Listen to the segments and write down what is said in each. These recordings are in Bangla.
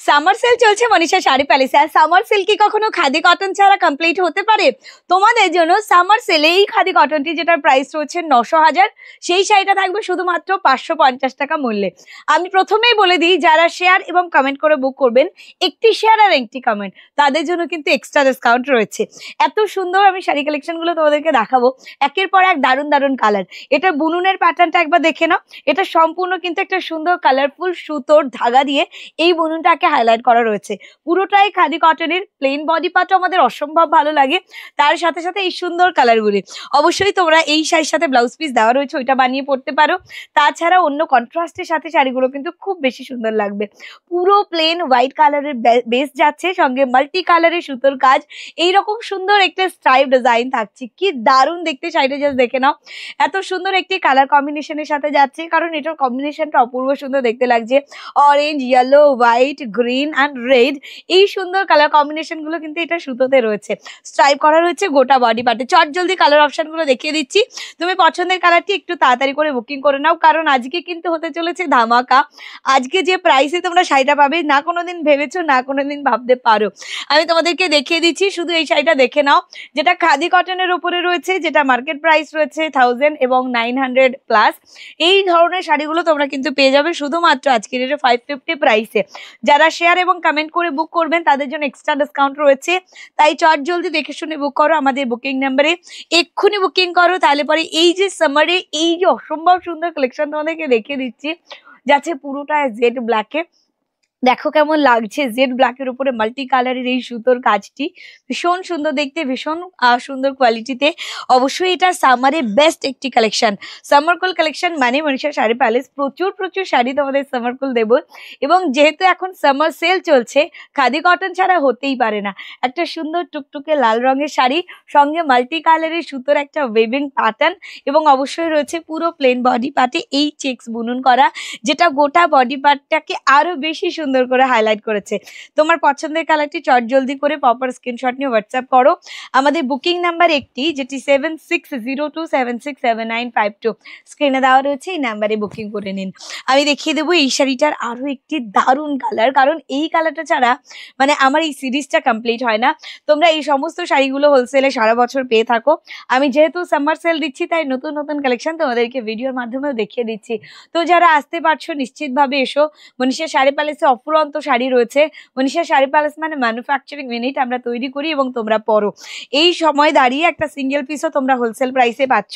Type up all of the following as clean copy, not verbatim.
সামার সেল চলছে মনীষা শাড়ি প্যালেসে। আর সামার সেল কি কখনো খাদি কটন ছাড়া কমপ্লিট হতে পারে? তোমাদের জন্য সামার সেলে এই খাদি কটনটি যেটার প্রাইস রয়েছে 9,000, সেই শাড়িটা থাকবে শুধুমাত্র 550 টাকা মূল্যে। আমি প্রথমেই বলে দিই, যারা শেয়ার এবং কমেন্ট করে বুক করবেন, একটি শেয়ার আর একটি কমেন্ট, তাদের জন্য কিন্তু এক্সট্রা ডিসকাউন্ট রয়েছে। এত সুন্দর আমি শাড়ি কালেকশন গুলো তোমাদেরকে দেখাবো, একের পর এক দারুণ দারুণ কালার। এটা বুনুনের প্যাটার্নটা একবার দেখে নাও। এটা সম্পূর্ণ কিন্তু একটা সুন্দর কালারফুল সুতোর ধাগা দিয়ে এই বুননটাকে হাইলাইট করা রয়েছে। পুরোটাই খাদি কটনের, প্লেন বডি পার্টও আমাদের অসম্ভব ভালো লাগে, তার সাথে সাথে এই সুন্দর কালারগুলি। অবশ্যই তোমরা এই শাড়ির সাথে ব্লাউজ পিস দেওয়া রয়েছে, ওইটা বানিয়ে পড়তে পারো। তাছাড়া অন্য কন্ট্রাস্টের সাথে শাড়িগুলো কিন্তু খুব বেশি সুন্দর লাগবে। পুরো প্লেন হোয়াইট কালারের বেস যাচ্ছে, সঙ্গে মাল্টি কালারের সুতোর কাজ, এইরকম সুন্দর একটা স্ট্রাইপ ডিজাইন থাকছে। কি দারুণ দেখতে, শাড়িটা জাস্ট দেখে নাও। এত সুন্দর একটি কালার কম্বিনেশনের সাথে যাচ্ছে, কারণ এটার কম্বিনেশনটা অপূর্ব সুন্দর দেখতে লাগছে। Orange, yellow, white, green and red, এই সুন্দর কালার কম্বিনেশন গুলো কিন্তু এটা সুতোতে রয়েছে, স্ট্রাইপ করা রয়েছে গোটা বডি পার্টে। চট জলদি কালার অপশন গুলো দেখিয়ে দিচ্ছি, তুমি পছন্দের কালারটি একটু তাড়াতাড়ি করে বুকিং করে নাও, কারণ আজকে কিন্তু হতে চলেছে ধামাকা। আজকে যে প্রাইসে তোমরা শাড়িটা পাবে, না কোনোদিন ভেবেছো, না কোনোদিন ভাবতে পারো। আমি তোমাদেরকে দেখিয়ে দিচ্ছি, শুধু এই শাড়িটা দেখে নাও, যেটা খাদি কটনের উপরে রয়েছে, যেটা মার্কেট প্রাইস রয়েছে 1000 এবং 900 প্লাস। এই ধরনের শাড়িগুলো তোমরা কিন্তু পেয়ে যাবে শুধুমাত্র আজকের 550 প্রাইসে। যারা শেয়ার এবং কমেন্ট করে বুক করবেন, তাদের জন্য এক্সট্রা ডিসকাউন্ট রয়েছে, তাই চট জলদি দেখে শুনে বুক করো আমাদের বুকিং নাম্বারে। এক্ষুনি বুকিং করো, তাহলে পরে এই যে সামারে এই যে অসম্ভব সুন্দর কালেকশন তোমাদেরকে দেখিয়ে দিচ্ছি, যাচ্ছে পুরোটা জেড ব্ল্যাকে। দেখো কেমন লাগছে, জেড ব্ল্যাকের উপরে মাল্টি কালারের এই সুতোর কাজটি, ভীষণ সুন্দর দেখতে, ভীষণ সুন্দর কোয়ালিটিতে। অবশ্যই এটা সামারে বেস্ট একটি কালেকশন। সামারকুল কালেকশন মানে মনীষা শাড়ি প্যালেস প্রচুর প্রচুর শাড়ি তোমাদের সামারকুল দেব। এবং যেহেতু এখন সামার সেল চলছে, খাদি কটন ছাড়া হতেই পারে না। একটা সুন্দর টুকটুকে লাল রঙের শাড়ি, সঙ্গে মাল্টি কালারের সুতোর একটা ওয়েভিং প্যাটার্ন, এবং অবশ্যই রয়েছে পুরো প্লেন বডি পার্টে এই চেক্স বুনন করা, যেটা গোটা বডি পার্টটাকে আরো বেশি সুন্দর করে হাইলাইট করেছে। তোমার পছন্দের কালারটি চট জলদি করে প্রপার স্ক্রিনশট নিয়ে হোয়াটসঅ্যাপ করো। আমাদের বুকিং নাম্বার একটি, যেটি 7602767952, স্ক্রিনে দেওয়া রয়েছে, এই নাম্বারে বুকিং করে নিন। আমি দেখিয়ে দেবো এই শাড়িটার আরো একটি দারুণ কালার, কারণ এই কালারটা ছাড়া মানে আমার এই সিরিজটা কমপ্লিট হয় না। তোমরা এই সমস্ত শাড়িগুলো হোলসেলে সারা বছর পেয়ে থাকো, আমি যেহেতু সামার সেল দিচ্ছি, তাই নতুন নতুন কালেকশন তোমাদেরকে ভিডিওর মাধ্যমেও দেখিয়ে দিচ্ছি। তো যারা আসতে পারছো নিশ্চিতভাবে এসো। মনীষা শাড়ি প্যালেসে অফুরন্ত শাড়ি রয়েছে। মনীষা শাড়ি প্যালেস মানে ম্যানুফ্যাকচারিং ইউনিট, আমরা তৈরি করি এবং তোমরা পরো। এই সময় দাঁড়িয়ে একটা সিঙ্গেল পিসও তোমরা হোলসেল প্রাইসে পাচ্ছ।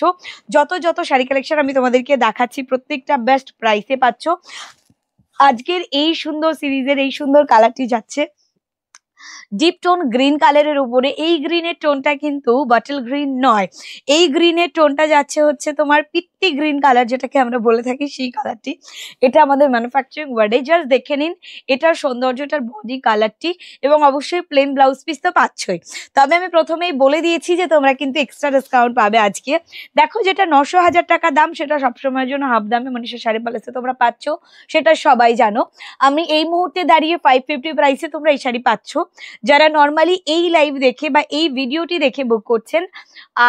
যত যত শাড়ি কালেকশন আমি তোমাদেরকে দেখাচ্ছি, প্রত্যেকটা বেস্ট প্রাইসে পাচ্ছ। আজকের এই সুন্দর সিরিজের এই সুন্দর কালারটি যাচ্ছে ডিপ টোন গ্রিন কালারের উপরে। এই গ্রিনের টোনটা কিন্তু বটল গ্রিন নয়, এই গ্রিনের টোনটা যাচ্ছে হচ্ছে তোমার পিত্তি গ্রিন কালার, যেটাকে আমরা বলে থাকি, সেই কালারটি। এটা আমাদের ম্যানুফ্যাকচারিং ওয়ার্ডে, জাস্ট দেখে নিন এটার সৌন্দর্যটার বডি কালারটি, এবং অবশ্যই প্লেন ব্লাউজ পিস তো পাচ্ছই। তবে আমি প্রথমেই বলে দিয়েছি যে তোমরা কিন্তু এক্সট্রা ডিসকাউন্ট পাবে আজকে। দেখো, যেটা 9,000 টাকা দাম, সেটা সবসময়ের জন্য হাফ দামে মনীষা শাড়ি প্যালেসে তোমরা পাচ্ছ, সেটা সবাই জানো। আমি এই মুহূর্তে দাঁড়িয়ে 550 প্রাইসে তোমরা এই শাড়ি পাচ্ছ। যারা নর্মালি এই লাইভ দেখে বা এই ভিডিওটি দেখে বুক করছেন,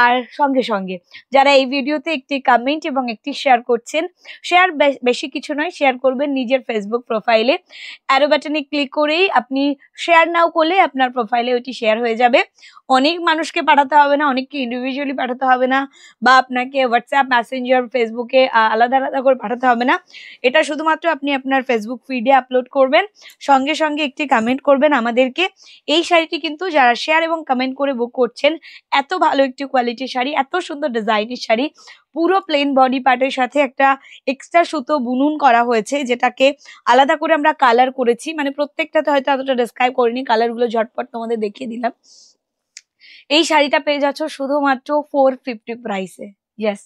আর সঙ্গে সঙ্গে যারা এই ভিডিওতে একটি কমেন্ট এবং একটি শেয়ার করছেন, শেয়ার বেশি কিছু নয়, শেয়ার করবেন নিজের ফেসবুক প্রোফাইলে, অ্যারো বাটনে ক্লিক করেই আপনি শেয়ার নাও করলে আপনার প্রোফাইলে ওইটি শেয়ার হয়ে যাবে। অনেক মানুষকে পাঠাতে হবে না, অনেককে ইন্ডিভিজুয়ালি পাঠাতে হবে না, বা আপনাকে হোয়াটসঅ্যাপ, মেসেঞ্জার, ফেসবুকে আলাদা আলাদা করে পাঠাতে হবে না। এটা শুধুমাত্র আপনি আপনার ফেসবুক ফিডে আপলোড করবেন, সঙ্গে সঙ্গে একটি কমেন্ট করবেন আমাদেরকে। এই শাড়িটি কিন্তু যারা শেয়ার এবং কমেন্ট করে বুক করছেন, এত ভালো একটি কোয়ালিটির শাড়ি, এত সুন্দর ডিজাইনের শাড়ি, পুরো প্লেন বডি পার্টের সাথে একটা এক্সট্রা সুতো বুনুন করা হয়েছে, যেটাকে আলাদা করে আমরা কালার করেছি। মানে প্রত্যেকটাতে হয়তো এতটা ডেসক্রাইব করিনি, কালারগুলো ঝটপট তোমাদের দেখিয়ে দিলাম। এই শাড়িটা পেয়ে যাচ্ছ শুধুমাত্র 450 প্রাইসে। ইয়েস,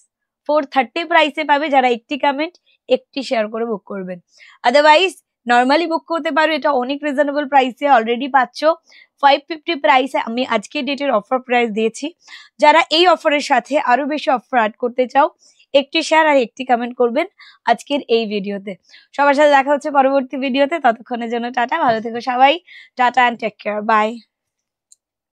430 প্রাইসে পাবে যারা একটি কমেন্ট, একটি শেয়ার করে বুক করবেন। আদারওয়াইজ নর্মালি বুক করতে পারো, এটা অনেক রিজনেবল প্রাইসে অলরেডি পাচ্ছ। 550 প্রাইসে আমি আজকের ডেটের অফার প্রাইস দিয়েছি। যারা এই অফারের সাথে আরো বেশি অফার অ্যাড করতে চাও, একটি শেয়ার আর একটি কমেন্ট করবেন আজকের এই ভিডিওতে। সবার সাথে দেখা হচ্ছে পরবর্তী ভিডিওতে, ততক্ষণের জন্য টাটা, ভালো থেকো সবাই, tata and take care, by.